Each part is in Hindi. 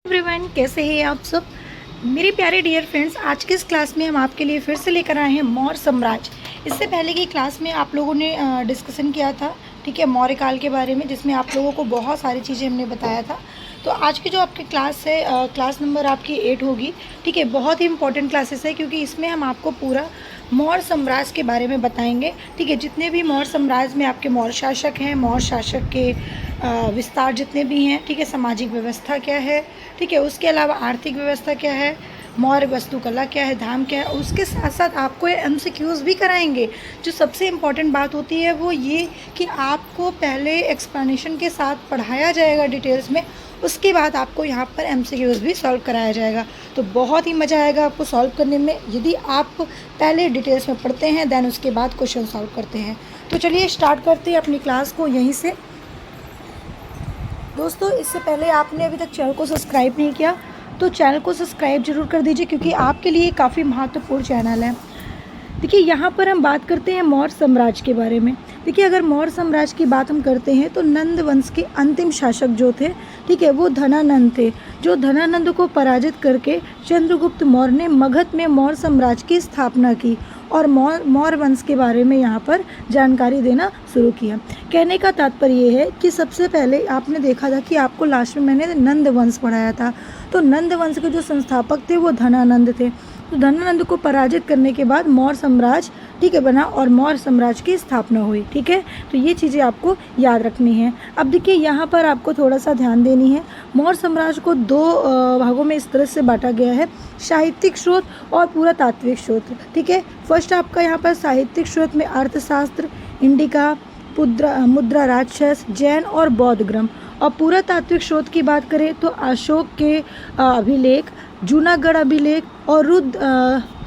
एवरीवन, कैसे हैं आप सब मेरे प्यारे डियर फ्रेंड्स। आज के इस क्लास में हम आपके लिए फिर से लेकर आए हैं मौर्य साम्राज्य। इससे पहले की क्लास में आप लोगों ने डिस्कशन किया था, ठीक है, मौर्य काल के बारे में, जिसमें आप लोगों को बहुत सारी चीज़ें हमने बताया था। तो आज की जो आपकी क्लास है, क्लास नंबर आपकी 8 होगी, ठीक है। बहुत ही इंपॉर्टेंट क्लासेस है क्योंकि इसमें हम आपको पूरा मौर्य साम्राज्य के बारे में बताएंगे, ठीक है। जितने भी मौर्य साम्राज्य में आपके मौर्य शासक हैं, मौर्य शासक के विस्तार जितने भी हैं, ठीक है, सामाजिक व्यवस्था क्या है, ठीक है, उसके अलावा आर्थिक व्यवस्था क्या है, मौर्य वास्तुकला क्या है, धाम क्या है, उसके साथ साथ आपको MCQs भी कराएंगे। जो सबसे इम्पॉर्टेंट बात होती है वो ये कि आपको पहले एक्सप्लेनेशन के साथ पढ़ाया जाएगा डिटेल्स में, उसके बाद आपको यहाँ पर MCQs भी सॉल्व कराया जाएगा। तो बहुत ही मज़ा आएगा आपको सॉल्व करने में, यदि आप पहले डिटेल्स में पढ़ते हैं देन उसके बाद क्वेश्चन सॉल्व करते हैं। तो चलिए स्टार्ट करते हैं अपनी क्लास को यहीं से। दोस्तों, इससे पहले आपने अभी तक चैनल को सब्सक्राइब नहीं किया तो चैनल को सब्सक्राइब जरूर कर दीजिए, क्योंकि आपके लिए काफ़ी महत्वपूर्ण चैनल है। देखिए, यहाँ पर हम बात करते हैं मौर्य साम्राज्य के बारे में। देखिए, अगर मौर्य साम्राज्य की बात हम करते हैं तो नंद वंश के अंतिम शासक जो थे, ठीक है, वो धनानंद थे। जो धनानंद को पराजित करके चंद्रगुप्त मौर्य ने मगध में मौर्य साम्राज्य की स्थापना की और मौर्य वंश के बारे में यहाँ पर जानकारी देना शुरू किया। कहने का तात्पर्य ये है कि सबसे पहले आपने देखा था कि आपको लास्ट में मैंने नंद वंश पढ़ाया था, तो नंद वंश के जो संस्थापक थे वो धनानंद थे। तो धनानंद को पराजित करने के बाद मौर्य साम्राज्य, ठीक है, बना और मौर्य साम्राज्य की स्थापना हुई, ठीक है। तो ये चीज़ें आपको याद रखनी है। अब देखिए, यहाँ पर आपको थोड़ा सा ध्यान देनी है। मौर्य साम्राज्य को दो भागों में इस तरह से बांटा गया है, साहित्यिक स्रोत और पुरातात्विक स्रोत, ठीक है। फर्स्ट आपका यहाँ पर साहित्यिक स्रोत में अर्थशास्त्र, इंडिका, मुद्रा राक्षस, जैन और बौद्ध ग्रंथ। और पुरातात्विक स्रोत की बात करें तो अशोक के अभिलेख, जूनागढ़ अभिलेख और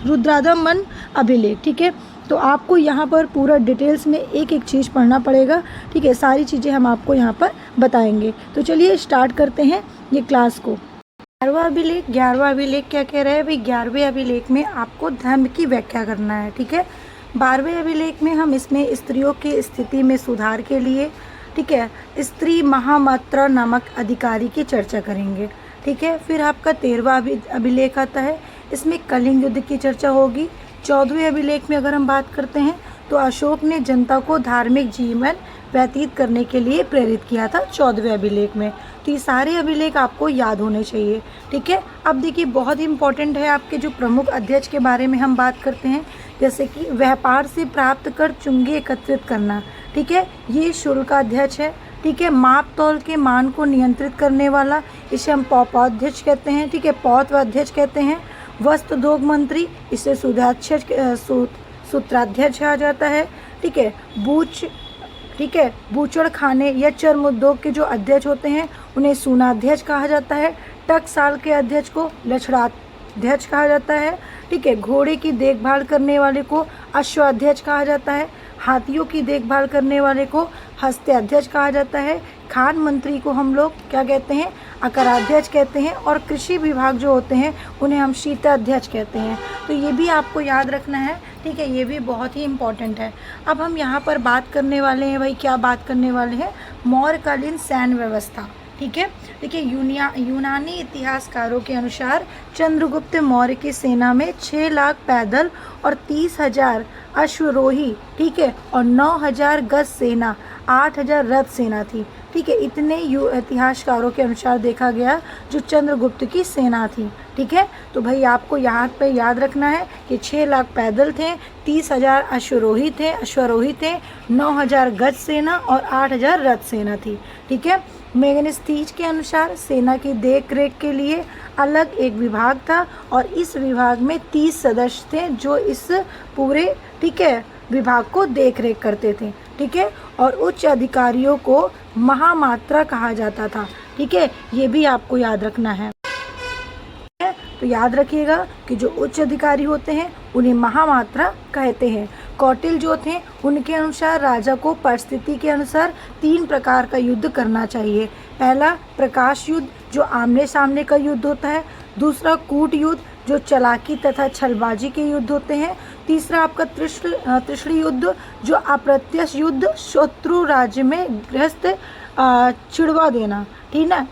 रुद्रादमन अभिलेख, ठीक है। तो आपको यहाँ पर पूरा डिटेल्स में एक एक चीज़ पढ़ना पड़ेगा, ठीक है। सारी चीज़ें हम आपको यहाँ पर बताएंगे। तो चलिए स्टार्ट करते हैं ये क्लास को। 11वां अभिलेख क्या कह रहा है भाई? 11वें अभिलेख में आपको धर्म की व्याख्या करना है, ठीक है। 12वें अभिलेख में हम इसमें स्त्रियों की स्थिति में सुधार के लिए, ठीक है, स्त्री महामात्रा नामक अधिकारी की चर्चा करेंगे, ठीक है। फिर आपका 13वां अभिलेख आता है, इसमें कलिंग युद्ध की चर्चा होगी। 14वें अभिलेख में अगर हम बात करते हैं तो अशोक ने जनता को धार्मिक जीवन व्यतीत करने के लिए प्रेरित किया था 14वें अभिलेख में। तो ये सारे अभिलेख आपको याद होने चाहिए, ठीक है। अब देखिए, बहुत ही इंपॉर्टेंट है आपके जो प्रमुख अध्यक्ष के बारे में हम बात करते हैं, जैसे कि व्यापार से प्राप्त कर चुंगी एकत्रित करना, ठीक है, ये शुल्क अध्यक्ष है, ठीक है। माप तौल के मान को नियंत्रित करने वाला, इसे हम पौपाध्यक्ष कहते हैं, ठीक है, पौत्व अध्यक्ष कहते हैं। वस्त्र उद्योग मंत्री, इसे सूत्राध्यक्ष कहा जाता है, ठीक है। ठीक है, बूचड़ खाने या चर्म उद्योग के जो अध्यक्ष होते हैं उन्हें सूनाध्यक्ष कहा जाता है। टकसाल के अध्यक्ष को लक्षणाध्यक्ष कहा जाता है, ठीक है। घोड़े की देखभाल करने वाले को अश्वाध्यक्ष कहा जाता है। हाथियों की देखभाल करने वाले को हस्त्याध्यक्ष कहा जाता है। खान मंत्री को हम लोग क्या कहते हैं? अकराध्यक्ष कहते हैं। और कृषि विभाग जो होते हैं उन्हें हम शीताध्यक्ष कहते हैं। तो ये भी आपको याद रखना है, ठीक है, ये भी बहुत ही इम्पॉर्टेंट है। अब हम यहाँ पर बात करने वाले हैं भाई, क्या बात करने वाले हैं? मौर्यकालीन सैन्य व्यवस्था, ठीक है। देखिए, यूनानी इतिहासकारों के अनुसार चंद्रगुप्त मौर्य की सेना में 6 लाख पैदल और 30,000 अश्वरोही, ठीक है, और 9,000 गज सेना, 8,000 रथ सेना थी, ठीक है। इतने इतिहासकारों के अनुसार देखा गया जो चंद्रगुप्त की सेना थी, ठीक है। तो भाई आपको यहाँ पे याद रखना है कि 6 लाख पैदल थे, 30,000 अश्वरोही थे, 9,000 गज सेना और 8,000 रथ सेना थी, ठीक है। मेगनेस्तीज के अनुसार सेना की देख रेख के लिए अलग एक विभाग था और इस विभाग में 30 सदस्य थे जो इस पूरे, ठीक है, विभाग को देख रेख करते थे, ठीक है। और उच्च अधिकारियों को महामात्रा कहा जाता था, ठीक है, ये भी आपको याद रखना है। तो याद रखिएगा कि जो उच्च अधिकारी होते हैं उन्हें महामात्रा कहते हैं। कौटिल्य जो थे उनके अनुसार राजा को परिस्थिति के अनुसार 3 प्रकार का युद्ध करना चाहिए। पहला प्रकाश युद्ध जो आमने सामने का युद्ध होता है। दूसरा कूट युद्ध जो चालाकी तथा छलबाजी के युद्ध होते हैं। तीसरा आपका त्रिशली युद्ध जो अप्रत्यक्ष युद्ध, शत्रु राज्य में गृहस्थ चिड़वा देना, ठीक है।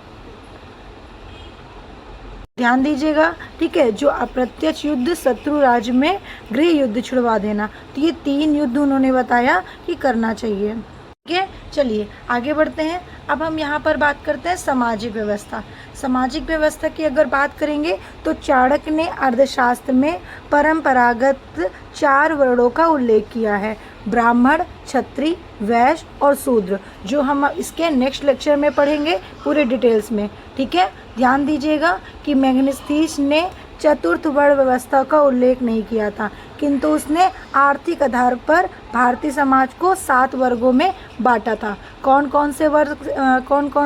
ध्यान दीजिएगा, ठीक है। जो अप्रत्यक्ष युद्ध, शत्रु राज्य में गृह युद्ध छुड़वा देना, तो ये 3 युद्ध उन्होंने बताया कि करना चाहिए, ठीक है। चलिए आगे बढ़ते हैं। अब हम यहाँ पर बात करते हैं सामाजिक व्यवस्था। सामाजिक व्यवस्था की अगर बात करेंगे तो चाणक्य ने अर्थशास्त्र में परंपरागत 4 वर्णों का उल्लेख किया है, ब्राह्मण, क्षत्रिय, वैश्य और शूद्र, जो हम इसके नेक्स्ट लेक्चर में पढ़ेंगे पूरे डिटेल्स में, ठीक है। ध्यान दीजिएगा कि मैग्नेस्थीस ने चतुर्थ वर्ण व्यवस्था का उल्लेख नहीं किया था, किंतु उसने आर्थिक आधार पर भारतीय समाज को 7 वर्गों में बांटा था। कौन कौन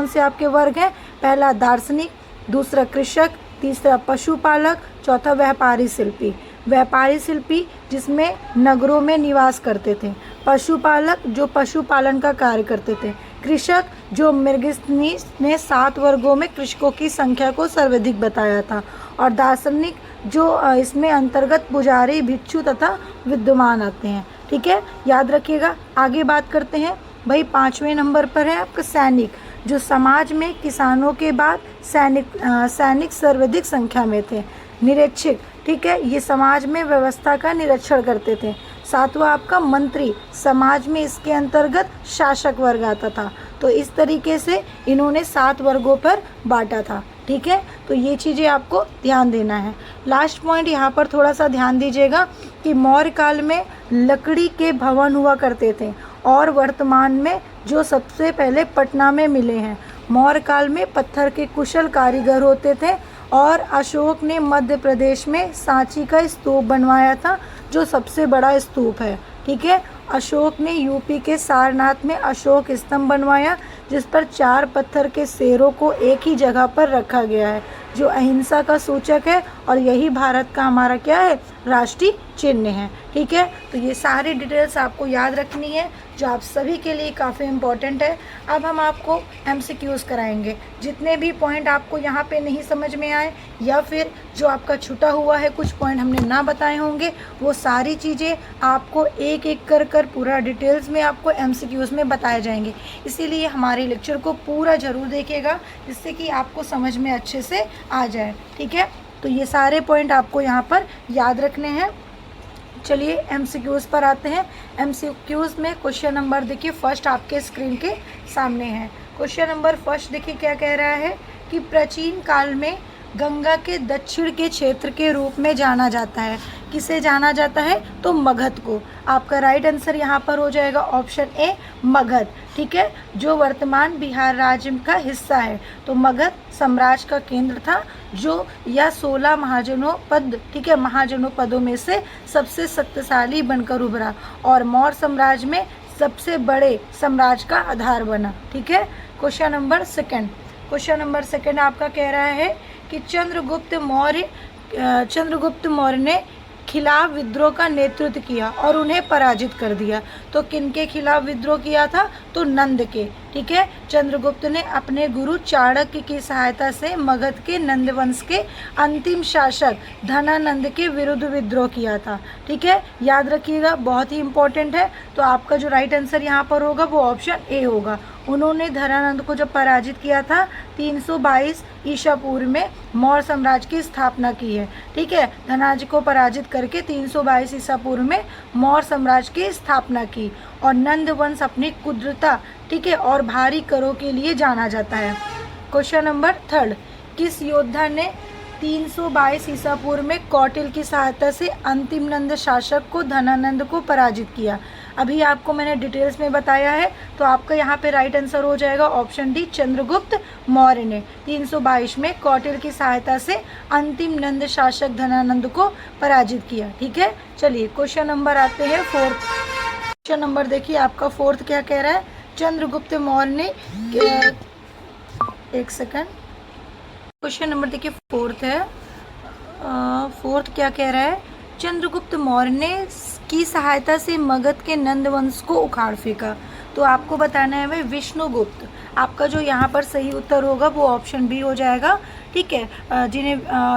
से आपके वर्ग हैं? पहला दार्शनिक, दूसरा कृषक, तीसरा पशुपालक, चौथा व्यापारी शिल्पी। व्यापारी शिल्पी जिसमें नगरों में निवास करते थे, पशुपालक जो पशुपालन का कार्य करते थे, कृषक जो मैग्नेस्थीस ने 7 वर्गों में कृषकों की संख्या को सर्वाधिक बताया था, और दार्शनिक जो इसमें अंतर्गत पुजारी, भिक्षु तथा विद्वान आते हैं, ठीक है। याद रखिएगा। आगे बात करते हैं भाई, 5वें नंबर पर है आपका सैनिक, जो समाज में किसानों के बाद सैनिक सर्वाधिक संख्या में थे। निरीक्षक, ठीक है, ये समाज में व्यवस्था का निरीक्षण करते थे। 7वां आपका मंत्री, समाज में इसके अंतर्गत शासक वर्ग आता था। तो इस तरीके से इन्होंने 7 वर्गों पर बांटा था, ठीक है। तो ये चीज़ें आपको ध्यान देना है। लास्ट पॉइंट यहाँ पर थोड़ा सा ध्यान दीजिएगा कि मौर्य काल में लकड़ी के भवन हुआ करते थे, और वर्तमान में जो सबसे पहले पटना में मिले हैं। मौर्य काल में पत्थर के कुशल कारीगर होते थे, और अशोक ने मध्य प्रदेश में सांची का स्तूप बनवाया था, जो सबसे बड़ा स्तूप है, ठीक है। अशोक ने यूपी के सारनाथ में अशोक स्तंभ बनवाया, जिस पर 4 पत्थर के शेरों को एक ही जगह पर रखा गया है, जो अहिंसा का सूचक है, और यही भारत का हमारा क्या है? राष्ट्रीय चिन्ह है, ठीक है। तो ये सारी डिटेल्स आपको याद रखनी है, जो आप सभी के लिए काफ़ी इम्पोर्टेंट है। अब हम आपको MCQs कराएंगे। जितने भी पॉइंट आपको यहाँ पे नहीं समझ में आए, या फिर जो आपका छूटा हुआ है, कुछ पॉइंट हमने ना बताए होंगे, वो सारी चीज़ें आपको एक एक कर पूरा डिटेल्स में आपको MCQs में बताए जाएंगे। इसीलिए हमारे लेक्चर को पूरा ज़रूर देखिएगा, जिससे कि आपको समझ में अच्छे से आ जाए, ठीक है। तो ये सारे पॉइंट आपको यहाँ पर याद रखने हैं। चलिए MCQs पर आते हैं। MCQs में क्वेश्चन नंबर देखिए फर्स्ट आपके स्क्रीन के सामने है। क्वेश्चन नंबर फर्स्ट देखिए क्या कह रहा है कि प्राचीन काल में गंगा के दक्षिण के क्षेत्र के रूप में जाना जाता है। किसे जाना जाता है? तो मगध को। आपका राइट आंसर यहाँ पर हो जाएगा ऑप्शन ए, मगध, ठीक है, जो वर्तमान बिहार राज्य का हिस्सा है। तो मगध साम्राज्य का केंद्र था, जो या 16 महाजनोपद, ठीक है, महाजनोपदों में से सबसे शक्तिशाली बनकर उभरा, और मौर्य साम्राज्य में सबसे बड़े साम्राज्य का आधार बना, ठीक है। क्वेश्चन नंबर सेकंड आपका कह रहा है कि चंद्रगुप्त मौर्य ने खिलाफ विद्रोह का नेतृत्व किया और उन्हें पराजित कर दिया। तो किनके खिलाफ विद्रोह किया था? तो नंद के, ठीक है। चंद्रगुप्त ने अपने गुरु चाणक्य की सहायता से मगध के नंद वंश के अंतिम शासक धनानंद के विरुद्ध विद्रोह किया था, ठीक है। याद रखिएगा, बहुत ही इंपॉर्टेंट है। तो आपका जो राइट आंसर यहाँ पर होगा वो ऑप्शन ए होगा। उन्होंने धनानंद को जब पराजित किया था 322 ईसा पूर्व में मौर्य साम्राज्य की स्थापना की है, ठीक है। धनानंद को पराजित करके 322 ईसा पूर्व में मौर्य साम्राज्य की स्थापना की, और नंद वंश अपनी कुद्रता, ठीक है, और भारी करों के लिए जाना जाता है। क्वेश्चन नंबर थर्ड, किस योद्धा ने 322 ईसा पूर्व में कौटिल्य की सहायता से अंतिम नंद शासक को धनानंद को पराजित किया? अभी आपको मैंने डिटेल्स में बताया है। तो आपका यहाँ पे राइट आंसर हो जाएगा ऑप्शन डी, चंद्रगुप्त मौर्य ने 322 में कौटिल्य की सहायता से अंतिम नंद शासक धनानंद को पराजित किया, ठीक है। चलिए क्वेश्चन नंबर आते हैं फोर्थ। क्वेश्चन नंबर देखिए आपका फोर्थ क्या कह रहा है? चंद्रगुप्त मौर्य ने, एक सेकंड, क्वेश्चन नंबर देखिए फोर्थ है। फोर्थ क्या कह रहा है? चंद्रगुप्त मौर्य ने की सहायता से मगध के नंद वंश को उखाड़ फेंका। तो आपको बताना है भाई विष्णुगुप्त। आपका जो यहाँ पर सही उत्तर होगा वो ऑप्शन बी हो जाएगा, ठीक है,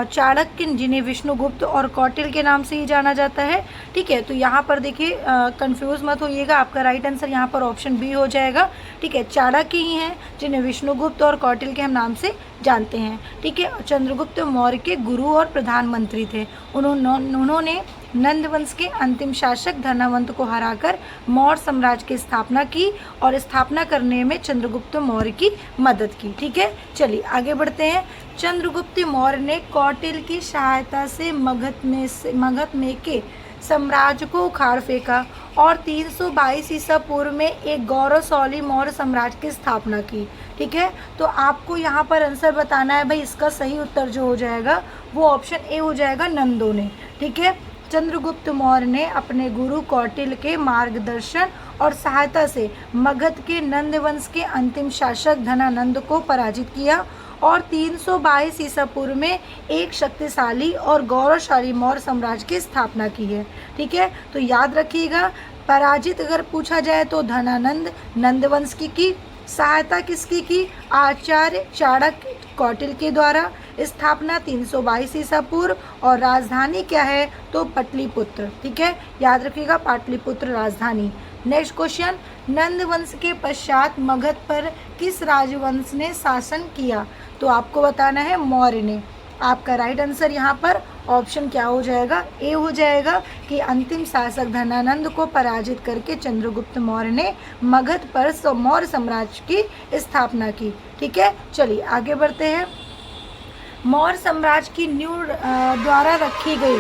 चाणक्य, जिन्हें विष्णुगुप्त और कौटिल्य के नाम से ही जाना जाता है। ठीक है, तो यहाँ पर देखिए कंफ्यूज मत होइएगा, आपका राइट आंसर यहाँ पर ऑप्शन बी हो जाएगा। ठीक है, चाणक्य ही हैं जिन्हें विष्णुगुप्त और कौटिल्य के हम नाम से जानते हैं। ठीक है, चंद्रगुप्त मौर्य के गुरु और प्रधानमंत्री थे। उन्होंने नंद वंश के अंतिम शासक धनावंत को हराकर मौर्य साम्राज्य की स्थापना की और स्थापना करने में चंद्रगुप्त मौर्य की मदद की। ठीक है, चलिए आगे बढ़ते हैं। चंद्रगुप्त मौर्य ने कौटिल्य की सहायता से मगध में के साम्राज्य को उखाड़ फेंका और 322 ईसा पूर्व में एक गौरवशाली मौर्य साम्राज्य की स्थापना की। ठीक है, तो आपको यहाँ पर आंसर बताना है भाई। इसका सही उत्तर जो हो जाएगा वो ऑप्शन ए हो जाएगा, नंदों ने। ठीक है, चंद्रगुप्त मौर्य ने अपने गुरु कौटिल्य के मार्गदर्शन और सहायता से मगध के नंद वंश के अंतिम शासक धनानंद को पराजित किया और 322 ईसा पूर्व में एक शक्तिशाली और गौरवशाली मौर्य साम्राज्य की स्थापना की है। ठीक है, तो याद रखिएगा, पराजित अगर पूछा जाए तो धनानंद नंद वंश की सहायता किसकी की? आचार्य चाणक्य कौटिल्य के द्वारा। स्थापना 322 ईसा पूर्व और राजधानी क्या है? तो पाटलिपुत्र। ठीक है, याद रखिएगा, पाटलिपुत्र राजधानी। नेक्स्ट क्वेश्चन, नंद वंश के पश्चात मगध पर किस राजवंश ने शासन किया? तो आपको बताना है मौर्य ने। आपका राइट आंसर यहाँ पर ऑप्शन क्या हो जाएगा? ए हो जाएगा कि अंतिम शासक धनानंद को पराजित करके चंद्रगुप्त मौर्य ने मगध पर मौर्य साम्राज्य की स्थापना की। ठीक है, चलिए आगे बढ़ते हैं। मौर्य साम्राज्य की नींव द्वारा रखी गई।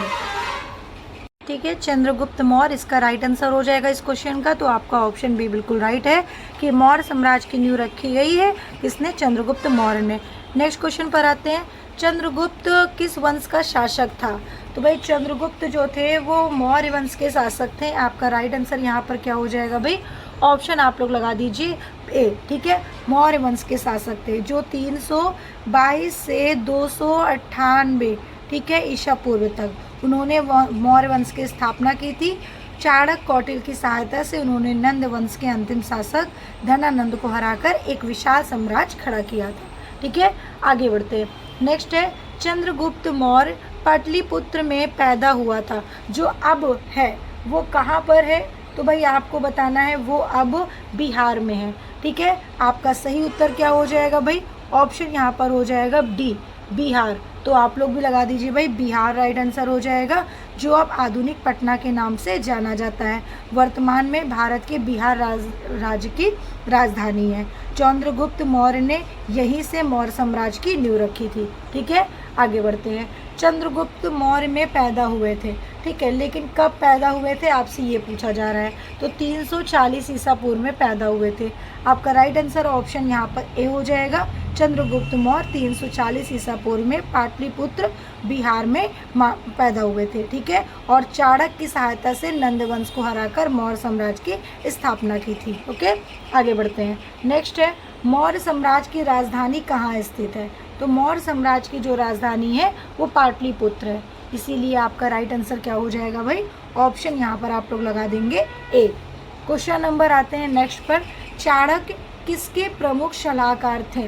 ठीक है, चंद्रगुप्त मौर्य इसका राइट आंसर हो जाएगा इस क्वेश्चन का। तो आपका ऑप्शन बी बिल्कुल राइट है कि मौर्य साम्राज्य की नींव रखी गई है किसने? चंद्रगुप्त मौर्य ने। नेक्स्ट क्वेश्चन पर आते हैं, चंद्रगुप्त किस वंश का शासक था? तो भाई चंद्रगुप्त जो थे वो मौर्य वंश के शासक थे। आपका राइट आंसर यहाँ पर क्या हो जाएगा भाई? ऑप्शन आप लोग लगा दीजिए ए। ठीक है, मौर्य वंश के शासक थे जो 322 से 298 ठीक है ईसा पूर्व तक उन्होंने मौर्य वंश की स्थापना की थी। चाणक्य कौटिल्य की सहायता से उन्होंने नंद वंश के अंतिम शासक धनानंद को हराकर एक विशाल साम्राज्य खड़ा किया था। ठीक है, आगे बढ़ते हैं। नेक्स्ट है, चंद्रगुप्त मौर्य पाटलिपुत्र में पैदा हुआ था, जो अब है वो कहाँ पर है? तो भाई आपको बताना है वो अब बिहार में है। ठीक है, आपका सही उत्तर क्या हो जाएगा भाई? ऑप्शन यहाँ पर हो जाएगा डी, बिहार। तो आप लोग भी लगा दीजिए भाई, बिहार राइट आंसर हो जाएगा, जो अब आधुनिक पटना के नाम से जाना जाता है। वर्तमान में भारत के बिहार राज्य की राजधानी है। चंद्रगुप्त मौर्य ने यहीं से मौर्य साम्राज्य की नींव रखी थी। ठीक है, आगे बढ़ते हैं। चंद्रगुप्त मौर्य में पैदा हुए थे। ठीक है, लेकिन कब पैदा हुए थे आपसे ये पूछा जा रहा है। तो 340 ईसा पूर्व में पैदा हुए थे। आपका राइट आंसर ऑप्शन यहाँ पर ए हो जाएगा। चंद्रगुप्त मौर्य 340 ईसा पूर्व में पाटलिपुत्र बिहार में पैदा हुए थे। ठीक है, और चाणक्य की सहायता से नंद वंश को हराकर मौर्य साम्राज्य की स्थापना की थी। ओके, आगे बढ़ते हैं। नेक्स्ट है, मौर्य साम्राज्य की राजधानी कहाँ स्थित है? तो मौर्य साम्राज्य की जो राजधानी है वो पाटलिपुत्र है। इसीलिए आपका राइट आंसर क्या हो जाएगा भाई? ऑप्शन यहाँ पर आप लोग लगा देंगे ए। क्वेश्चन नंबर आते हैं नेक्स्ट पर, चाणक्य किसके प्रमुख सलाहकार थे?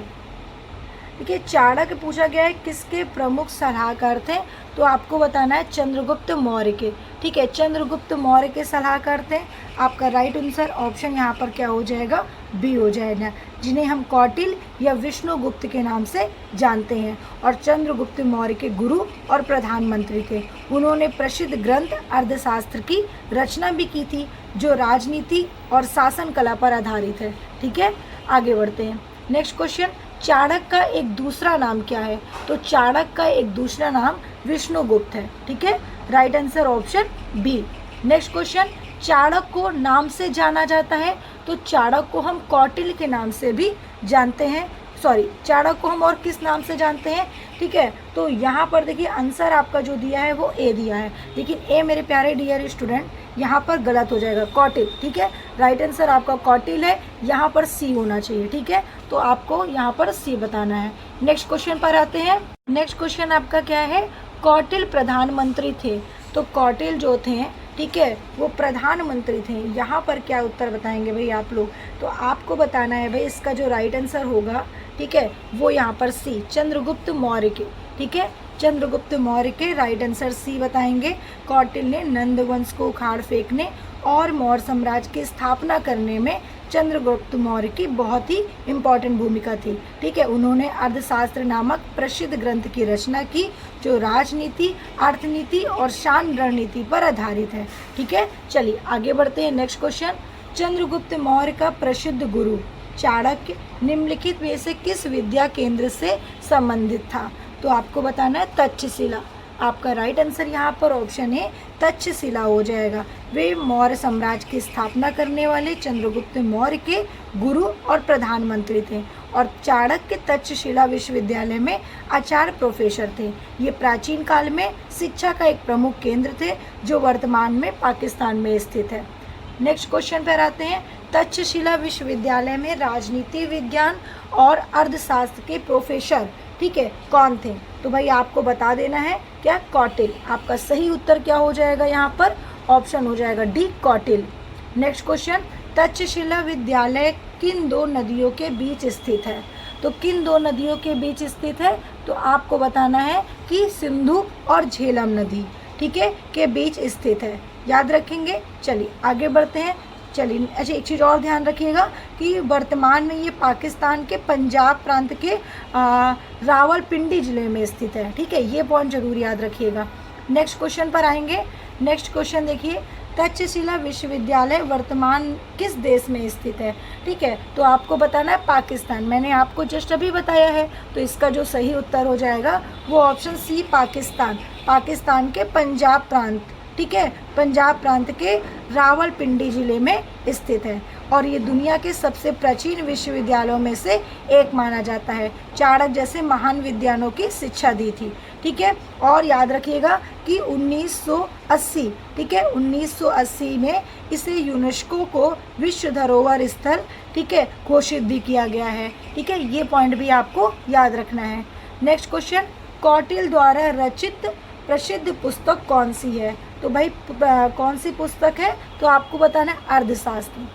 देखिए, चाणक्य पूछा गया है किसके प्रमुख सलाहकार थे? तो आपको बताना है चंद्रगुप्त मौर्य के। ठीक है, चंद्रगुप्त मौर्य के सलाहकार थे। आपका राइट आंसर ऑप्शन यहाँ पर क्या हो जाएगा? बी हो जाएगा, जिन्हें हम कौटिल्य या विष्णुगुप्त के नाम से जानते हैं और चंद्रगुप्त मौर्य के गुरु और प्रधानमंत्री थे। उन्होंने प्रसिद्ध ग्रंथ अर्थशास्त्र की रचना भी की थी, जो राजनीति और शासन कला पर आधारित है। ठीक है, आगे बढ़ते हैं। नेक्स्ट क्वेश्चन, चाणक्य का एक दूसरा नाम क्या है? तो चाणक्य का एक दूसरा नाम विष्णुगुप्त है। ठीक है, right answer option B. Next question, Chanakya को नाम से जाना जाता है? तो चाणक्य को हम कौटिल्य के नाम से भी जानते हैं। चाणक्य को हम और किस नाम से जानते हैं? ठीक है, तो यहाँ पर देखिए आंसर आपका जो दिया है वो ए दिया है, लेकिन ए मेरे प्यारे डियर स्टूडेंट यहाँ पर गलत हो जाएगा, कौटिल्य। ठीक है, राइट आंसर आपका कौटिल्य है, यहाँ पर सी होना चाहिए। ठीक है, तो आपको यहाँ पर सी बताना है। नेक्स्ट क्वेश्चन पर आते हैं। नेक्स्ट क्वेश्चन आपका क्या है? कौटिल्य प्रधानमंत्री थे। तो कौटिल्य जो थे, ठीक है, वो प्रधानमंत्री थे। यहाँ पर क्या उत्तर बताएंगे भाई आप लोग? तो आपको बताना है भाई, इसका जो राइट आंसर होगा ठीक है, वो यहाँ पर सी चंद्रगुप्त मौर्य के, ठीक है, चंद्रगुप्त मौर्य के राइट आंसर सी बताएंगे। कौटिल्य ने नंद वंश को उखाड़ फेंकने और मौर्य साम्राज्य की स्थापना करने में चंद्रगुप्त मौर्य की बहुत ही इम्पॉर्टेंट भूमिका थी, ठीक है। उन्होंने अर्थशास्त्र नामक प्रसिद्ध ग्रंथ की रचना की जो राजनीति, अर्थनीति और शान रणनीति पर आधारित है, ठीक है। चलिए आगे बढ़ते हैं। नेक्स्ट क्वेश्चन, चंद्रगुप्त मौर्य का प्रसिद्ध गुरु चाणक्य निम्नलिखित में से किस विद्या केंद्र से संबंधित था? तो आपको बताना है तक्षशिला। आपका राइट आंसर यहाँ पर ऑप्शन है तक्षशिला हो जाएगा। वे मौर्य साम्राज्य की स्थापना करने वाले चंद्रगुप्त मौर्य के गुरु और प्रधानमंत्री थे और चाणक्य तक्षशिला विश्वविद्यालय में आचार्य प्रोफेसर थे। ये प्राचीन काल में शिक्षा का एक प्रमुख केंद्र थे जो वर्तमान में पाकिस्तान में स्थित है। नेक्स्ट क्वेश्चन पर आते हैं। तक्षशिला विश्वविद्यालय में राजनीति विज्ञान और अर्थशास्त्र के प्रोफेसर, ठीक है, कौन थे? तो भाई आपको बता देना है क्या, कौटिल्य। आपका सही उत्तर क्या हो जाएगा यहाँ पर? ऑप्शन हो जाएगा D Kautilya. Next question, Takshashila विद्यालय किन दो नदियों के बीच स्थित है? तो किन दो नदियों के बीच स्थित है? तो आपको बताना है कि सिंधु और झेलम नदी, ठीक है, के बीच स्थित है, याद रखेंगे। चलिए आगे बढ़ते हैं। चलिए अच्छा, एक चीज़ और ध्यान रखिएगा कि वर्तमान में ये पाकिस्तान के पंजाब प्रांत के रावलपिंडी ज़िले में स्थित है, ठीक है, ये पॉइंट जरूर याद रखिएगा। नेक्स्ट क्वेश्चन पर आएंगे। नेक्स्ट क्वेश्चन देखिए, तक्षशिला विश्वविद्यालय वर्तमान किस देश में स्थित है? ठीक है, तो आपको बताना है पाकिस्तान। मैंने आपको जस्ट अभी बताया है, तो इसका जो सही उत्तर हो जाएगा वो ऑप्शन सी पाकिस्तान, पाकिस्तान के पंजाब प्रांत, ठीक है, पंजाब प्रांत के रावलपिंडी ज़िले में स्थित है और ये दुनिया के सबसे प्राचीन विश्वविद्यालयों में से एक माना जाता है। चाणक्य जैसे महान विद्वानों की शिक्षा दी थी, ठीक है। और याद रखिएगा कि 1980, ठीक है, 1980 में इसे यूनेस्को को विश्व धरोहर स्थल, ठीक है, घोषित भी किया गया है, ठीक है, ये पॉइंट भी आपको याद रखना है। नेक्स्ट क्वेश्चन, कौटिल्य द्वारा रचित प्रसिद्ध पुस्तक कौन सी है? तो भाई कौन सी पुस्तक है? तो आपको बताना है अर्थशास्त्र।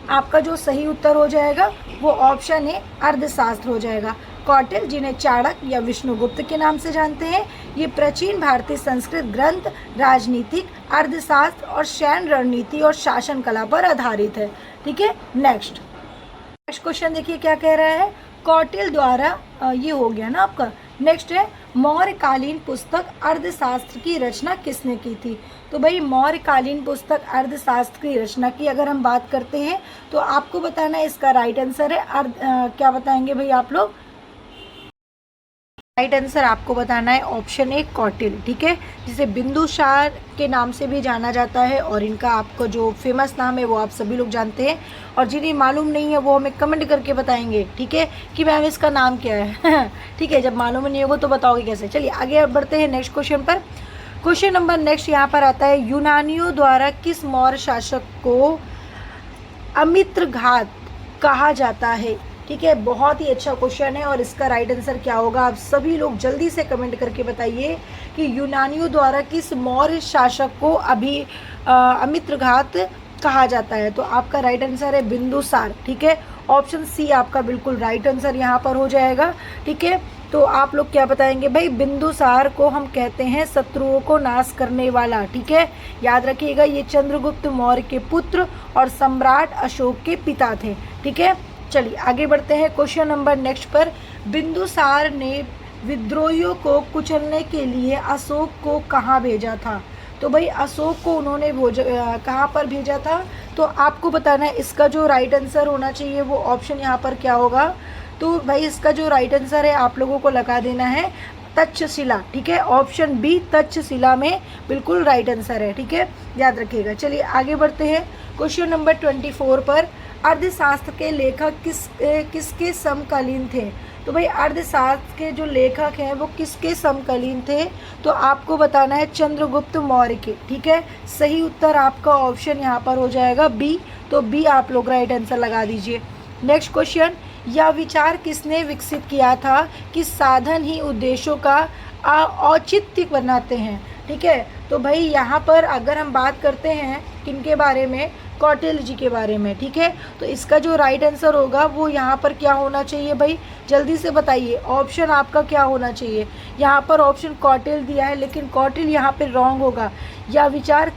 आपका जो सही उत्तर हो जाएगा वो ऑप्शन है अर्थशास्त्र हो जाएगा। कौटिल्य, जिन्हें चाणक्य या विष्णुगुप्त के नाम से जानते हैं, ये प्राचीन भारतीय संस्कृत ग्रंथ राजनीतिक, अर्थशास्त्र और सैन्य रणनीति और शासन कला पर आधारित है, ठीक है। नेक्स्ट क्वेश्चन देखिए क्या कह रहा है। कौटिल्य द्वारा ये हो गया ना आपका। नेक्स्ट है, मौर्यकालीन पुस्तक अर्थशास्त्र की रचना किसने की थी? तो भाई मौर्यकालीन पुस्तक अर्थशास्त्र की रचना की अगर हम बात करते हैं तो आपको बताना है इसका राइट आंसर है क्या बताएंगे भाई आप लोग? राइट आंसर आपको बताना है ऑप्शन ए कौटिल्य, ठीक है, जिसे बिंदुसार के नाम से भी जाना जाता है और इनका आपको जो फेमस नाम है वो आप सभी लोग जानते हैं और जिन्हें मालूम नहीं है वो हमें कमेंट करके बताएंगे, ठीक है, कि मैम इसका नाम क्या है। ठीक है, जब मालूम नहीं होगा तो बताओगे कैसे। चलिए आगे बढ़ते हैं नेक्स्ट क्वेश्चन पर। क्वेश्चन नंबर नेक्स्ट यहाँ पर आता है, यूनानियों द्वारा किस मौर्य शासक को अमित्रघात कहा जाता है? ठीक है, बहुत ही अच्छा क्वेश्चन है और इसका राइट आंसर क्या होगा आप सभी लोग जल्दी से कमेंट करके बताइए कि यूनानियों द्वारा किस मौर्य शासक को अमित्रघात कहा जाता है? तो आपका राइट आंसर है बिंदुसार, ठीक है, ऑप्शन सी आपका बिल्कुल राइट आंसर यहाँ पर हो जाएगा, ठीक है। तो आप लोग क्या बताएंगे भाई? बिंदुसार को हम कहते हैं शत्रुओं को नाश करने वाला, ठीक है, याद रखिएगा। ये चंद्रगुप्त मौर्य के पुत्र और सम्राट अशोक के पिता थे, ठीक है। चलिए आगे बढ़ते हैं क्वेश्चन नंबर नेक्स्ट पर। बिंदुसार ने विद्रोहियों को कुचलने के लिए अशोक को कहाँ भेजा था? तो भाई अशोक को उन्होंने कहाँ पर भेजा था? तो आपको बताना है इसका जो राइट आंसर होना चाहिए वो ऑप्शन यहाँ पर क्या होगा? तो भाई इसका जो राइट आंसर है आप लोगों को लगा देना है तक्षशिला, ठीक है, ऑप्शन बी तक्षशिला में बिल्कुल राइट आंसर है, ठीक है, याद रखिएगा। चलिए आगे बढ़ते हैं क्वेश्चन नंबर 24 पर। अर्थशास्त्र के लेखक किसके समकालीन थे? तो भाई अर्थशास्त्र के जो लेखक हैं वो किसके समकालीन थे? तो आपको बताना है चंद्रगुप्त मौर्य के, ठीक है। सही उत्तर आपका ऑप्शन यहाँ पर हो जाएगा बी, तो बी आप लोग राइट आंसर लगा दीजिए। नेक्स्ट क्वेश्चन, यह विचार किसने विकसित किया था कि साधन ही उद्देश्यों का औचित्य बनाते हैं? ठीक है, तो भाई यहाँ पर अगर हम बात करते हैं किनके बारे में, कौटिल्य जी के बारे में। ठीक है, तो इसका जो राइट आंसर होगा वो यहाँ पर क्या होना चाहिए भाई, जल्दी से बताइए। ऑप्शन आपका क्या होना चाहिए, यहाँ पर ऑप्शन कौटिल्य दिया है, लेकिन कौटिल्य यहाँ पे रॉन्ग होगा। यह विचार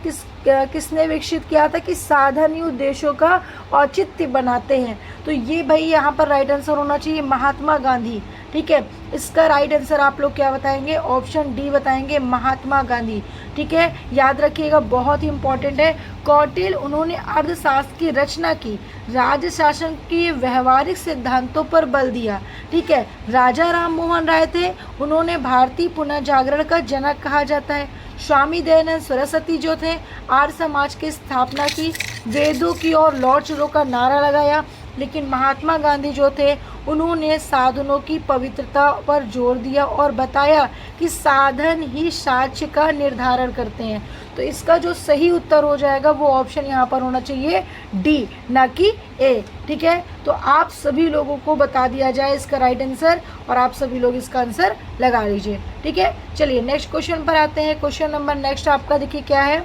किसने विकसित किया था कि साधन ही उद्देश्यों का औचित्य बनाते हैं। तो ये भाई यहाँ पर राइट आंसर होना चाहिए महात्मा गांधी। ठीक है, इसका राइट आंसर आप लोग क्या बताएंगे, ऑप्शन डी बताएंगे, महात्मा गांधी। ठीक है, याद रखिएगा, बहुत ही इंपॉर्टेंट है। कौटिल्य उन्होंने अर्थशास्त्र की रचना की, राज्य शासन के व्यवहारिक सिद्धांतों पर बल दिया। ठीक है, राजा राम मोहन राय थे, उन्होंने भारतीय पुनर्जागरण का जनक कहा जाता है। स्वामी दयानंद सरस्वती जो थे, आर्य समाज की स्थापना की, वेदों की और लौट चलो का नारा लगाया। लेकिन महात्मा गांधी जो थे, उन्होंने साधनों की पवित्रता पर जोर दिया और बताया कि साधन ही साक्ष्य का निर्धारण करते हैं। तो इसका जो सही उत्तर हो जाएगा वो ऑप्शन यहाँ पर होना चाहिए डी, ना कि ए। ठीक है, तो आप सभी लोगों को बता दिया जाए इसका राइट आंसर और आप सभी लोग इसका आंसर लगा लीजिए। ठीक है, चलिए नेक्स्ट क्वेश्चन पर आते हैं। क्वेश्चन नंबर नेक्स्ट आपका देखिए क्या है,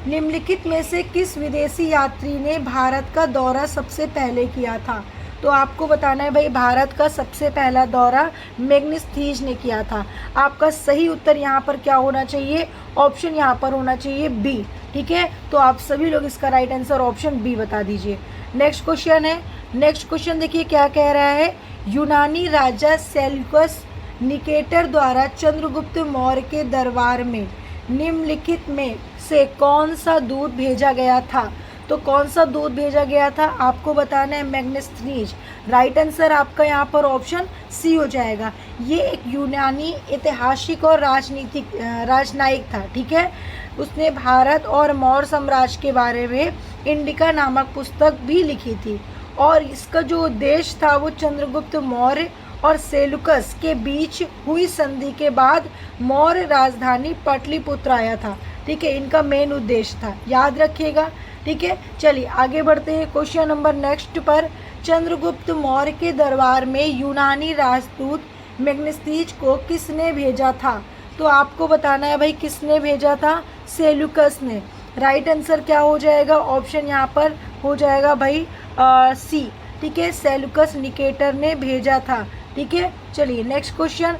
निम्नलिखित में से किस विदेशी यात्री ने भारत का दौरा सबसे पहले किया था। तो आपको बताना है भाई, भारत का सबसे पहला दौरा मैग्नेस्थीज ने किया था। आपका सही उत्तर यहाँ पर क्या होना चाहिए, ऑप्शन यहाँ पर होना चाहिए बी। ठीक है, तो आप सभी लोग इसका राइट आंसर ऑप्शन बी बता दीजिए। नेक्स्ट क्वेश्चन है, नेक्स्ट क्वेश्चन देखिए क्या कह रहा है, यूनानी राजा सेल्यूकस निकेटर द्वारा चंद्रगुप्त मौर्य के दरबार में निम्नलिखित में से कौन सा दूत भेजा गया था। तो कौन सा दूत भेजा गया था आपको बताना है, मैग्नेस्थनीज। राइट आंसर आपका यहाँ पर ऑप्शन सी हो जाएगा। ये एक यूनानी ऐतिहासिक और राजनयिक था। ठीक है, उसने भारत और मौर्य साम्राज्य के बारे में इंडिका नामक पुस्तक भी लिखी थी और इसका जो देश था वो चंद्रगुप्त मौर्य और सेल्यूकस के बीच हुई संधि के बाद मौर्य राजधानी पाटलिपुत्र आया था। ठीक है, इनका मेन उद्देश्य था, याद रखिएगा। ठीक है, चलिए आगे बढ़ते हैं क्वेश्चन नंबर नेक्स्ट पर। चंद्रगुप्त मौर्य के दरबार में यूनानी राजदूत मैग्नेस्थीज को किसने भेजा था। तो आपको बताना है भाई किसने भेजा था, सेल्यूकस ने। राइट आंसर क्या हो जाएगा, ऑप्शन यहाँ पर हो जाएगा भाई सी। ठीक है, सेल्यूकस निकेटर ने भेजा था। ठीक है, चलिए नेक्स्ट क्वेश्चन,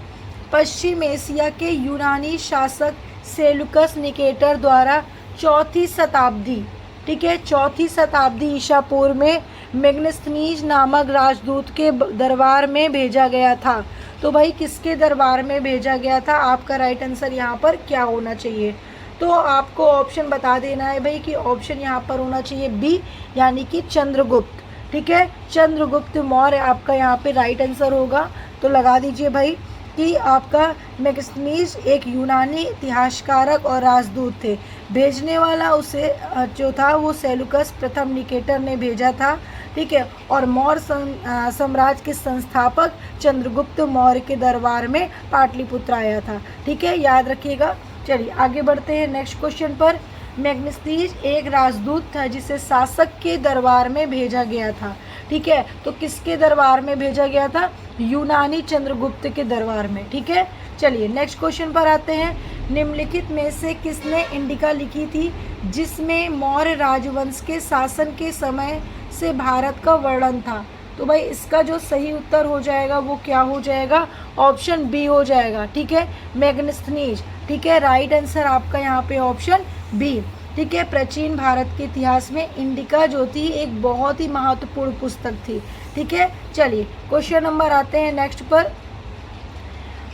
पश्चिम एशिया के यूनानी शासक सेल्यूकस निकेटर द्वारा चौथी शताब्दी, ठीक है, चौथी शताब्दी ईसा पूर्व में मैग्नेस्थनीज नामक राजदूत के दरबार में भेजा गया था। तो भाई किसके दरबार में भेजा गया था, आपका राइट आंसर यहाँ पर क्या होना चाहिए। तो आपको ऑप्शन बता देना है भाई कि ऑप्शन यहाँ पर होना चाहिए बी, यानी कि चंद्रगुप्त। ठीक है, चंद्रगुप्त मौर्य आपका यहाँ पे राइट आंसर होगा। तो लगा दीजिए भाई कि आपका मैग्नेस्थनीज एक यूनानी इतिहासकारक और राजदूत थे। भेजने वाला उसे जो था वो सेल्यूकस प्रथम निकेटर ने भेजा था। ठीक है, और मौर्य साम्राज्य के संस्थापक चंद्रगुप्त मौर्य के दरबार में पाटलिपुत्र आया था। ठीक है, याद रखिएगा। चलिए आगे बढ़ते हैं नेक्स्ट क्वेश्चन पर। मैग्नेस्थनीज एक राजदूत था जिसे शासक के दरबार में भेजा गया था। ठीक है, तो किसके दरबार में भेजा गया था, यूनानी चंद्रगुप्त के दरबार में। ठीक है, चलिए नेक्स्ट क्वेश्चन पर आते हैं। निम्नलिखित में से किसने इंडिका लिखी थी जिसमें मौर्य राजवंश के शासन के समय से भारत का वर्णन था। तो भाई इसका जो सही उत्तर हो जाएगा वो क्या हो जाएगा, ऑप्शन बी हो जाएगा। ठीक है, मैग्नेस्थनीज। ठीक है, राइट आंसर आपका यहाँ पे ऑप्शन बी। ठीक है, प्राचीन भारत के इतिहास में इंडिका जो थी एक बहुत ही महत्वपूर्ण पुस्तक थी। ठीक है, चलिए क्वेश्चन नंबर आते हैं नेक्स्ट पर।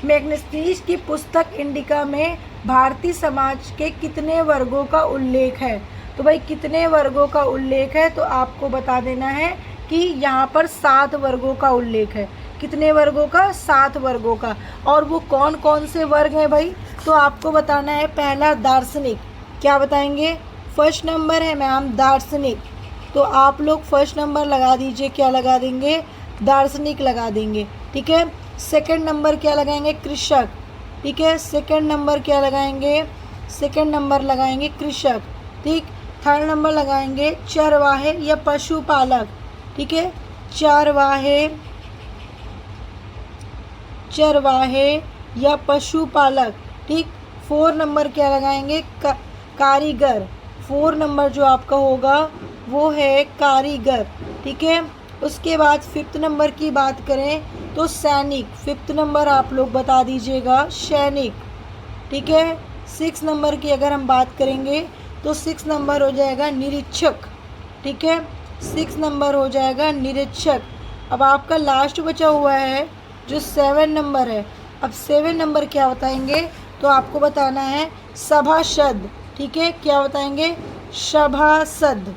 मैग्नेस्थनीज की पुस्तक इंडिका में भारतीय समाज के कितने वर्गों का उल्लेख है। तो भाई कितने वर्गों का उल्लेख है, तो आपको बता देना है कि यहाँ पर 7 वर्गों का उल्लेख है। कितने वर्गों का, 7 वर्गों का। और वो कौन कौन से वर्ग हैं भाई, तो आपको बताना है। पहला दार्शनिक, क्या बताएंगे, फर्स्ट नंबर है मैम दार्शनिक। तो आप लोग फर्स्ट नंबर लगा दीजिए, क्या लगा देंगे, दार्शनिक लगा देंगे। ठीक है, सेकंड नंबर क्या लगाएंगे, कृषक। ठीक है, सेकंड नंबर क्या लगाएंगे, सेकंड नंबर लगाएंगे कृषक। ठीक, थर्ड नंबर लगाएंगे चरवाहे या पशुपालक। ठीक है, चरवाहे या पशुपालक। ठीक, 4 नंबर क्या लगाएंगे, कारीगर। 4 नंबर जो आपका होगा वो है कारीगर, ठीक है। उसके बाद 5th नंबर की बात करें तो सैनिक, 5th नंबर आप लोग बता दीजिएगा सैनिक, ठीक है। 6 नंबर की अगर हम बात करेंगे तो 6 नंबर हो जाएगा निरीक्षक, ठीक है। 6 नंबर हो जाएगा निरीक्षक। अब आपका लास्ट बचा हुआ है जो 7 नंबर है। अब 7 नंबर क्या बताएंगे तो आपको बताना है सभासद, ठीक है। क्या बताएंगे? सभासद,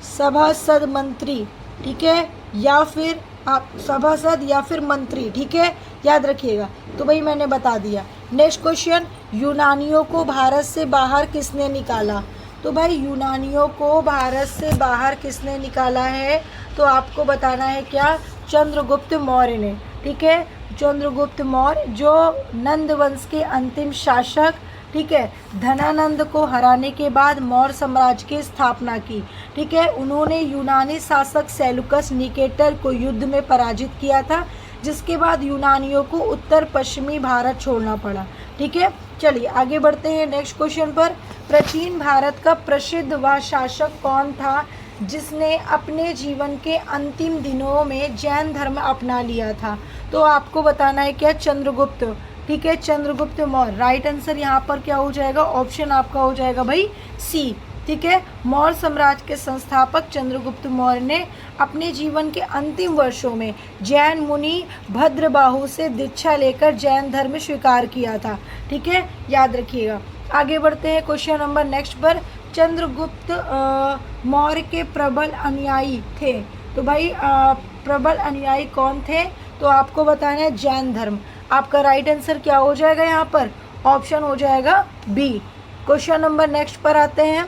सभासद मंत्री, ठीक है, या फिर आप सभासद या फिर मंत्री, ठीक है, याद रखिएगा। तो भाई मैंने बता दिया। नेक्स्ट क्वेश्चन, यूनानियों को भारत से बाहर किसने निकाला? तो भाई यूनानियों को भारत से बाहर किसने निकाला है तो आपको बताना है क्या? चंद्रगुप्त मौर्य ने, ठीक है। चंद्रगुप्त मौर्य जो नंद वंश के अंतिम शासक, ठीक है, धनानंद को हराने के बाद मौर्य साम्राज्य की स्थापना की, ठीक है। उन्होंने यूनानी शासक सेलुकस निकेटर को युद्ध में पराजित किया था, जिसके बाद यूनानियों को उत्तर पश्चिमी भारत छोड़ना पड़ा, ठीक है। चलिए आगे बढ़ते हैं नेक्स्ट क्वेश्चन पर। प्राचीन भारत का प्रसिद्ध वह शासक कौन था जिसने अपने जीवन के अंतिम दिनों में जैन धर्म अपना लिया था? तो आपको बताना है क्या? चंद्रगुप्त, ठीक है, चंद्रगुप्त मौर्य। राइट आंसर यहाँ पर क्या हो जाएगा? ऑप्शन आपका हो जाएगा भाई सी, ठीक है। मौर्य साम्राज्य के संस्थापक चंद्रगुप्त मौर्य ने अपने जीवन के अंतिम वर्षों में जैन मुनि भद्रबाहु से दीक्षा लेकर जैन धर्म स्वीकार किया था, ठीक है, याद रखिएगा। आगे बढ़ते हैं क्वेश्चन नंबर नेक्स्ट पर। चंद्रगुप्त मौर्य के प्रबल अनुयायी थे, तो भाई प्रबल अनुयायी कौन थे? तो आपको बताना है जैन धर्म। आपका राइट आंसर क्या हो जाएगा यहाँ पर? ऑप्शन हो जाएगा बी। क्वेश्चन नंबर नेक्स्ट पर आते हैं।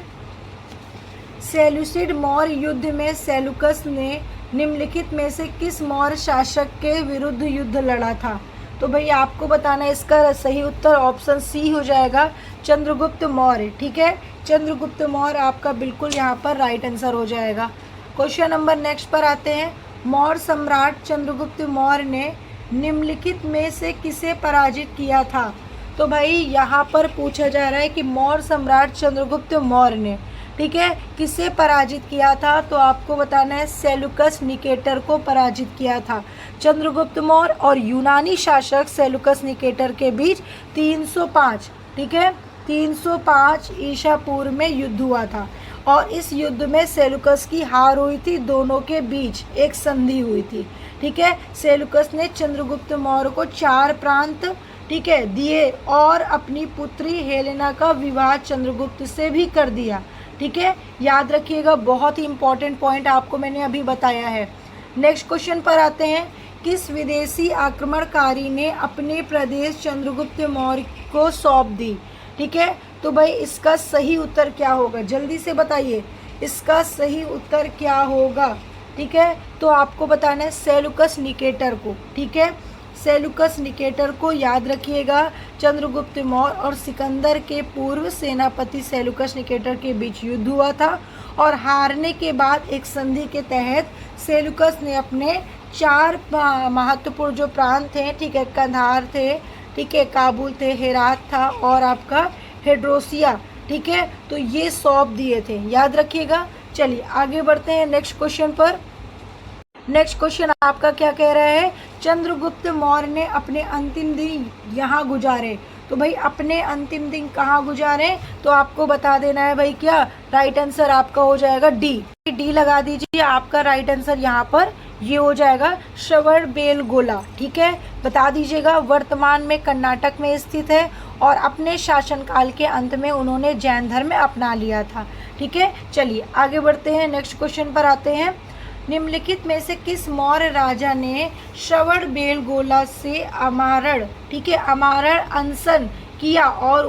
सेल्यूसिड मौर्य युद्ध में सेलुकस ने निम्नलिखित में से किस मौर्य शासक के विरुद्ध युद्ध लड़ा था? तो भाई आपको बताना है इसका सही उत्तर ऑप्शन सी हो जाएगा, चंद्रगुप्त मौर्य, ठीक है। चंद्रगुप्त मौर्य आपका बिल्कुल यहाँ पर राइट आंसर हो जाएगा। क्वेश्चन नंबर नेक्स्ट पर आते हैं। मौर्य सम्राट चंद्रगुप्त मौर्य ने निम्नलिखित में से किसे पराजित किया था? तो भाई यहाँ पर पूछा जा रहा है कि मौर्य सम्राट चंद्रगुप्त मौर्य ने, ठीक है, किसे पराजित किया था? तो आपको बताना है सेलुकस निकेटर को पराजित किया था। चंद्रगुप्त मौर्य और यूनानी शासक सेलुकस निकेटर के बीच 305, ठीक है, 305 ईसा पूर्व में युद्ध हुआ था और इस युद्ध में सेलुकस की हार हुई थी। दोनों के बीच एक संधि हुई थी, ठीक है। सेलुकस ने चंद्रगुप्त मौर्य को 4 प्रांत, ठीक है, दिए और अपनी पुत्री हेलेना का विवाह चंद्रगुप्त से भी कर दिया, ठीक है, याद रखिएगा। बहुत ही इंपॉर्टेंट पॉइंट आपको मैंने अभी बताया है। नेक्स्ट क्वेश्चन पर आते हैं। किस विदेशी आक्रमणकारी ने अपने प्रदेश चंद्रगुप्त मौर्य को सौंप दी? ठीक है, तो भाई इसका सही उत्तर क्या होगा? जल्दी से बताइए, इसका सही उत्तर क्या होगा? ठीक है, तो आपको बताना है सेलुकस निकेटर को, ठीक है, सेलुकस निकेटर को याद रखिएगा। चंद्रगुप्त मौर्य और सिकंदर के पूर्व सेनापति सेलुकस निकेटर के बीच युद्ध हुआ था और हारने के बाद एक संधि के तहत सेलुकस ने अपने 4 महत्वपूर्ण जो प्रांत थे, ठीक है, कंधार थे, ठीक है, काबुल थे, हेरात था और आपका हेड्रोसिया, ठीक है, तो ये सौंप दिए थे, याद रखिएगा। चलिए आगे बढ़ते हैं नेक्स्ट क्वेश्चन पर। नेक्स्ट क्वेश्चन आपका क्या कह रहा है? चंद्रगुप्त मौर्य ने अपने अंतिम दिन यहाँ गुजारे। तो भाई अपने अंतिम दिन कहाँ गुजारे? तो आपको बता देना है भाई, क्या राइट आंसर आपका हो जाएगा डी लगा दीजिए। आपका राइट आंसर यहाँ पर ये हो जाएगा श्रवणबेलगोला, ठीक है, बता दीजिएगा। वर्तमान में कर्नाटक में स्थित है और अपने शासनकाल के अंत में उन्होंने जैन धर्म अपना लिया था, ठीक है। चलिए आगे बढ़ते हैं, नेक्स्ट क्वेश्चन पर आते हैं। निम्नलिखित में से किस मौर्य राजा ने श्रवणबेलगोला से अमारण, ठीक है, अमारण अनशन किया और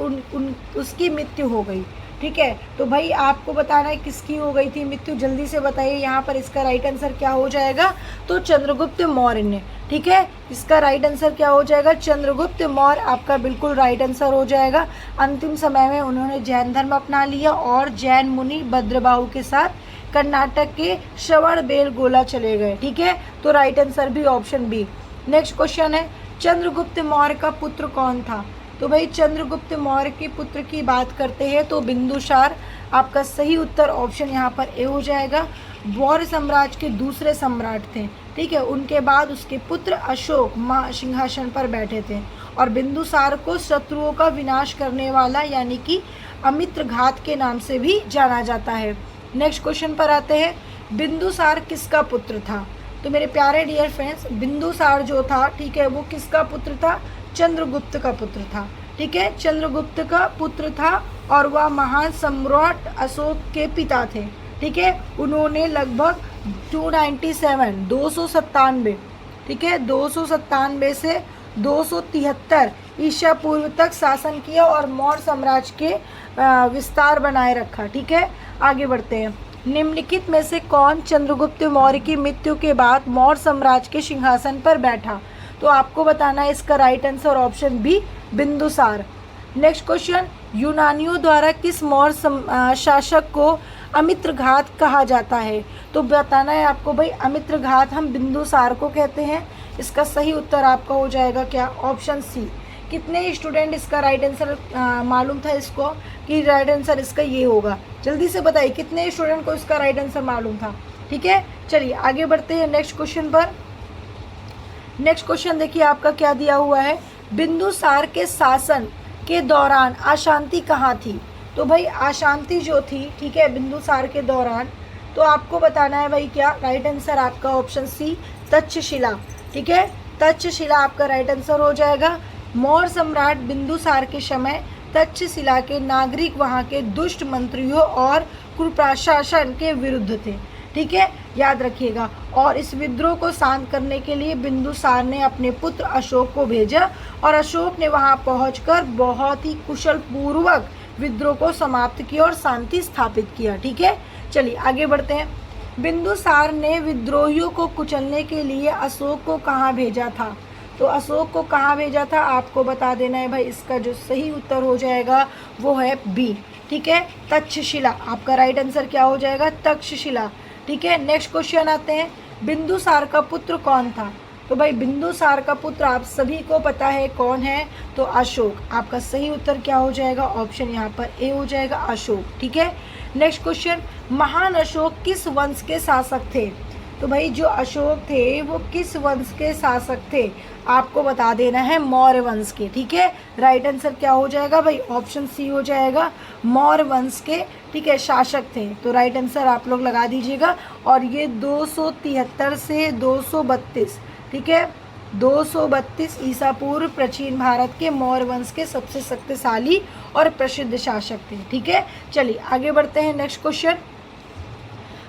उसकी मृत्यु हो गई? ठीक है, तो भाई आपको बताना है किसकी हो गई थी मृत्यु, जल्दी से बताइए। यहाँ पर इसका राइट आंसर क्या हो जाएगा? तो चंद्रगुप्त मौर्य ने, ठीक है, इसका राइट आंसर क्या हो जाएगा? चंद्रगुप्त मौर्य आपका बिल्कुल राइट आंसर हो जाएगा। अंतिम समय में उन्होंने जैन धर्म अपना लिया और जैन मुनि भद्रबाहु के साथ कर्नाटक के श्रवणबेलगोला चले गए, ठीक है, तो राइट आंसर भी ऑप्शन बी। नेक्स्ट क्वेश्चन है, चंद्रगुप्त मौर्य का पुत्र कौन था? तो भाई चंद्रगुप्त मौर्य के पुत्र की बात करते हैं तो बिंदुसार आपका सही उत्तर ऑप्शन यहाँ पर ए हो जाएगा। मौर्य साम्राज्य के दूसरे सम्राट थे, ठीक है। उनके बाद उसके पुत्र अशोक सिंहासन पर बैठे थे और बिंदुसार को शत्रुओं का विनाश करने वाला यानी कि अमित्रघात के नाम से भी जाना जाता है। नेक्स्ट क्वेश्चन पर आते हैं, बिंदुसार किसका पुत्र था? तो मेरे प्यारे डियर फ्रेंड्स, बिंदुसार जो था, ठीक है, वो किसका पुत्र था? चंद्रगुप्त का पुत्र था, ठीक है, चंद्रगुप्त का पुत्र था और वह महान सम्राट अशोक के पिता थे, ठीक है। उन्होंने लगभग 297 ठीक है, 297 से 273 ईसा पूर्व तक शासन किया और मौर्य साम्राज्य के विस्तार बनाए रखा, ठीक है। आगे बढ़ते हैं, निम्नलिखित में से कौन चंद्रगुप्त मौर्य की मृत्यु के बाद मौर्य साम्राज्य के सिंहासन पर बैठा? तो आपको बताना है इसका right answer option B, Bindusara. Next question, यूनानियों द्वारा किस मौर्य शासक को अमित्रघात कहा जाता है? तो बताना है आपको भाई, अमित्रघात हम बिंदुसार को कहते हैं। इसका सही उत्तर आपका हो जाएगा क्या? Option C. कितने स्टूडेंट इसका राइट आंसर मालूम था इसको कि राइट आंसर इसका ये होगा? जल्दी से बताइए कितने स्टूडेंट को इसका राइट आंसर मालूम था, ठीक है। चलिए आगे बढ़ते हैं नेक्स्ट क्वेश्चन पर। नेक्स्ट क्वेश्चन देखिए आपका क्या दिया हुआ है, बिंदुसार के शासन के दौरान अशांति कहाँ थी? तो भाई अशांति जो थी, ठीक है, बिंदुसार के दौरान, तो आपको बताना है भाई क्या? राइट आंसर आपका ऑप्शन सी, तक्षशिला, ठीक है। तक्षशिला आपका राइट आंसर हो जाएगा। मौर्य सम्राट बिंदुसार के समय तक्षशिला के नागरिक वहाँ के दुष्ट मंत्रियों और कुप्रशासन के विरुद्ध थे, ठीक है, याद रखिएगा। और इस विद्रोह को शांत करने के लिए बिंदुसार ने अपने पुत्र अशोक को भेजा और अशोक ने वहां पहुंचकर बहुत ही कुशल पूर्वक विद्रोह को समाप्त किया और शांति स्थापित किया, ठीक है। चलिए आगे बढ़ते हैं, बिंदुसार ने विद्रोहियों को कुचलने के लिए अशोक को कहाँ भेजा था? तो अशोक को कहाँ भेजा था आपको बता देना है भाई। इसका जो सही उत्तर हो जाएगा वो है बी, ठीक है, तक्षशिला। आपका राइट आंसर क्या हो जाएगा? तक्षशिला, ठीक है। नेक्स्ट क्वेश्चन आते हैं, बिंदुसार का पुत्र कौन था? तो भाई बिंदुसार का पुत्र आप सभी को पता है कौन है, तो अशोक। आपका सही उत्तर क्या हो जाएगा? ऑप्शन यहाँ पर ए हो जाएगा, अशोक, ठीक है। नेक्स्ट क्वेश्चन, महान अशोक किस वंश के शासक थे? तो भाई जो अशोक थे वो किस वंश के शासक थे? आपको बता देना है मौर्य वंश के, ठीक है। राइट आंसर क्या हो जाएगा भाई? ऑप्शन सी हो जाएगा, मौर्य वंश के, ठीक है, शासक थे। तो राइट आंसर आप लोग लगा दीजिएगा। और ये 273 से 232, ठीक है, 232 ईसा पूर्व प्राचीन भारत के मौर्य वंश के सबसे शक्तिशाली और प्रसिद्ध शासक थे, ठीक है। चलिए आगे बढ़ते हैं, नेक्स्ट क्वेश्चन,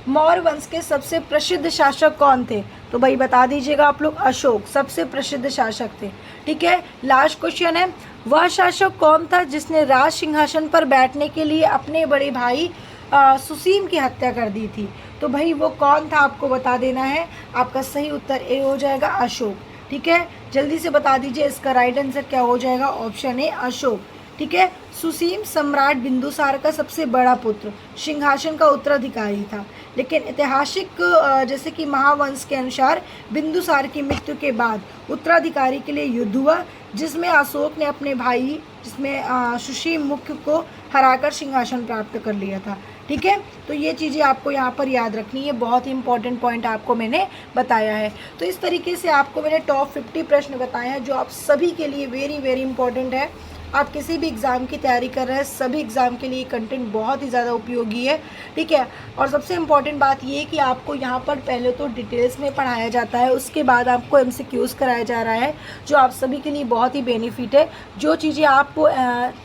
मौर्य वंश के सबसे प्रसिद्ध शासक कौन थे? तो भाई बता दीजिएगा आप लोग, अशोक सबसे प्रसिद्ध शासक थे, ठीक है। लास्ट क्वेश्चन है, वह शासक कौन था जिसने राज सिंहासन पर बैठने के लिए अपने बड़े भाई सुसीम की हत्या कर दी थी? तो भाई वो कौन था आपको बता देना है। आपका सही उत्तर ए हो जाएगा, अशोक, ठीक है। जल्दी से बता दीजिए इसका राइट आंसर क्या हो जाएगा? ऑप्शन ए, अशोक, ठीक है। सुसीम सम्राट बिंदुसार का सबसे बड़ा पुत्र, सिंहासन का उत्तराधिकारी था। लेकिन ऐतिहासिक जैसे कि महावंश के अनुसार बिंदुसार की मृत्यु के बाद उत्तराधिकारी के लिए युद्ध हुआ, जिसमें अशोक ने अपने भाई जिसमें सुसीम मुख्य को हराकर सिंहासन प्राप्त कर लिया था, ठीक है। तो ये चीज़ें आपको यहाँ पर याद रखनी है, बहुत ही इंपॉर्टेंट पॉइंट आपको मैंने बताया है। तो इस तरीके से आपको मैंने टॉप 50 प्रश्न बताए हैं जो आप सभी के लिए वेरी वेरी इंपॉर्टेंट है। आप किसी भी एग्ज़ाम की तैयारी कर रहे हैं, सभी एग्ज़ाम के लिए कंटेंट बहुत ही ज़्यादा उपयोगी है, ठीक है। और सबसे इम्पॉर्टेंट बात ये है कि आपको यहाँ पर पहले तो डिटेल्स में पढ़ाया जाता है, उसके बाद आपको MCQs कराया जा रहा है, जो आप सभी के लिए बहुत ही बेनिफिट है। जो चीज़ें आप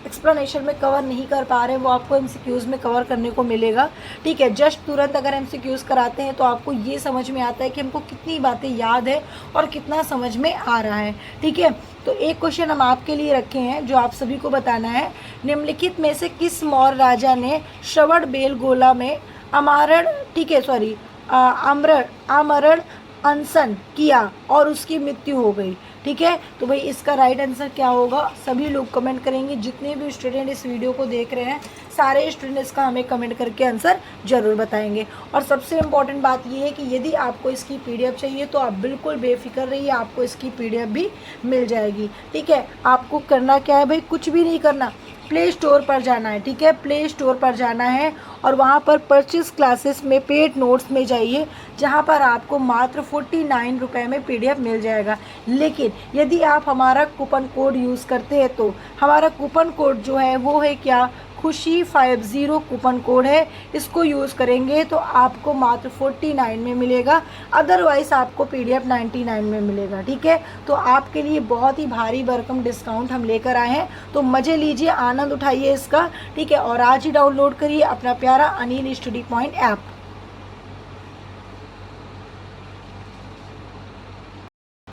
एक्सप्लेनेशन में कवर नहीं कर पा रहे हैं वो आपको MCQs में कवर करने को मिलेगा, ठीक है। जस्ट तुरंत अगर MCQs कराते हैं तो आपको ये समझ में आता है कि हमको कितनी बातें याद है और कितना समझ में आ रहा है, ठीक है। तो एक क्वेश्चन हम आपके लिए रखे हैं जो आप सभी को बताना है, निम्नलिखित में से किस मौर्य राजा ने श्रवणबेलगोला में आमरण अनशन किया और उसकी मृत्यु हो गई, ठीक है। तो भाई इसका राइट आंसर क्या होगा, सभी लोग कमेंट करेंगे, जितने भी स्टूडेंट इस वीडियो को देख रहे हैं सारे स्टूडेंट इसका हमें कमेंट करके आंसर ज़रूर बताएंगे। और सबसे इम्पॉर्टेंट बात ये है कि यदि आपको इसकी PDF चाहिए तो आप बिल्कुल बेफिक्र रहिए, आपको इसकी PDF भी मिल जाएगी। ठीक है, आपको करना क्या है भाई, कुछ भी नहीं करना, प्ले स्टोर पर जाना है। ठीक है, प्ले स्टोर पर जाना है और वहाँ पर परचेस क्लासेस में पेड नोट्स में जाइए, जहाँ पर आपको मात्र 49 रुपये में PDF मिल जाएगा। लेकिन यदि आप हमारा कूपन कोड यूज़ करते हैं तो हमारा कूपन कोड जो है वो है क्या, खुशी 50 कूपन कोड है। इसको यूज़ करेंगे तो आपको मात्र 49 में मिलेगा, अदरवाइज़ आपको PDF 99 में मिलेगा। ठीक है, तो आपके लिए बहुत ही भारी भरकम डिस्काउंट हम लेकर आए हैं, तो मज़े लीजिए, आनंद उठाइए इसका। ठीक है, और आज ही डाउनलोड करिए अपना प्यारा अनिल स्टडी पॉइंट ऐप।